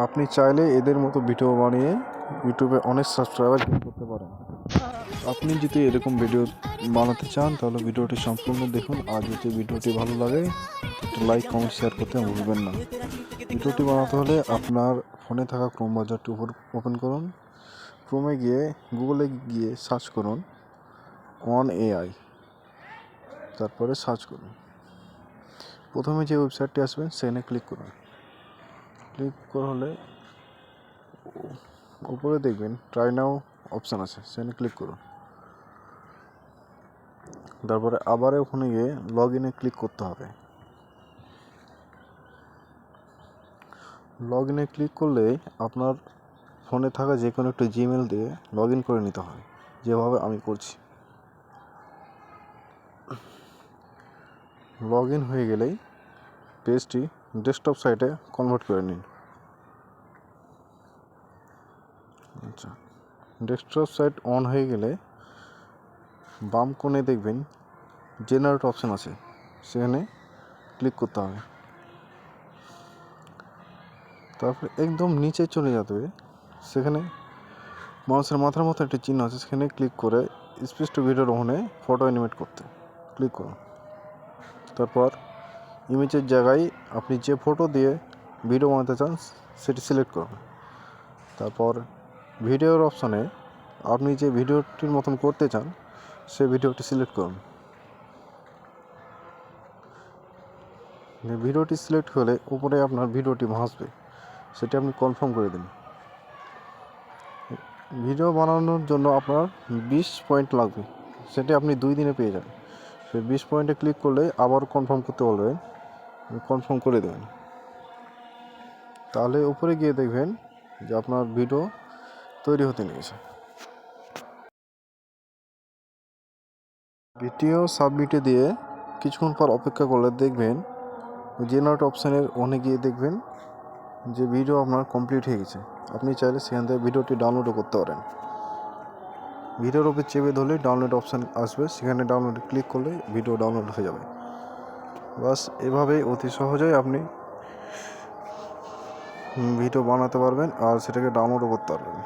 আপনি চাইলে এদের মতো ভিডিও বানিয়ে ইউটিউবে অনেক সাবস্ক্রাইবার করতে পারেন। আপনি যদি এরকম ভিডিও বানাতে চান তাহলে ভিডিওটি সম্পূর্ণ দেখুন। আর যদি ভিডিওটি ভালো লাগে একটা লাইক কমেন্ট শেয়ার করতে ভুলবেন না। ভিডিওটি বানাতে হলে আপনার ফোনে থাকা ক্রোম ব্রাউজারটি ওপেন করুন। ক্রোমে গিয়ে গুগলে গিয়ে সার্চ করুন অন এআই, তারপরে সার্চ করুন। প্রথমে যে ওয়েবসাইটটি আসবে সেখানে ক্লিক করুন। ক্লিক করা হলে উপরে দেখবেন ট্রাই নাও অপশান আছে, সেখানে ক্লিক করুন। তারপরে আবার ওখানে গিয়ে লগ ইনে ক্লিক করতে হবে। লগ ইনে ক্লিক করলে আপনার ফোনে থাকা যে কোনো একটা জিমেল দিয়ে লগ ইন করে নিতে হয়, যেভাবে আমি করছি। লগ ইন হয়ে গেলেই পেজটি ডেস্কটপ সাইটে কনভার্ট করে নিন। আচ্ছা, ডেস্কটপ সাইট অন হয়ে গেলে বাম কোণে দেখবেন জেনারেট অপশান আছে, সেখানে ক্লিক করতে হবে। তারপরে একদম নিচে চলে যেতে হবে, সেখানে মাউসের মাথার মতো একটা চিহ্ন আছে, সেখানে ক্লিক করে স্পেস টু ভিডিওর ওখানে ফটো অ্যানিমেট করতে ক্লিক করুন। তারপর ইমেজের জায়গায় আপনি যে ফটো দিয়ে ভিডিও বানাতে চান সেটি সিলেক্ট করুন। তারপর ভিডিওর অপশানে আপনি যে ভিডিওটির মতন করতে চান সে ভিডিওটি সিলেক্ট করুন। ভিডিওটি সিলেক্ট হলে উপরে আপনার ভিডিওটি ভাসবে, সেটি আপনি কনফার্ম করে দিন। ভিডিও বানানোর জন্য আপনার 20 পয়েন্ট লাগবে, সেটি আপনি 2 দিনে পেয়ে যাবেন। সেই 20 পয়েন্টে ক্লিক করলে আবার কনফার্ম করতে বলবেন, কনফার্ম করে দেবেন। তাহলে উপরে গিয়ে দেখবেন যে আপনার ভিডিও তৈরি হতে নিয়েছে। ভিডিও সাবমিটে দিয়ে কিছুক্ষণ পর অপেক্ষা করলে দেখবেন জেনারেট অপশানের ওখানে গিয়ে দেখবেন যে ভিডিও আপনার কমপ্লিট হয়ে গেছে। আপনি চাইলে সেখান থেকে ভিডিওটি ডাউনলোডও করতে পারেন। ভিডিওর উপরে চেপে ধরলে ডাউনলোড অপশান আসবে, সেখানে ডাউনলোডে ক্লিক করলে ভিডিও ডাউনলোড হয়ে যাবে। বাস এভাবেই অতি সহজেই আপনি ভিডিও বানাতে পারবেন আর সেটাকে ডাউনলোডও করতে পারবেন।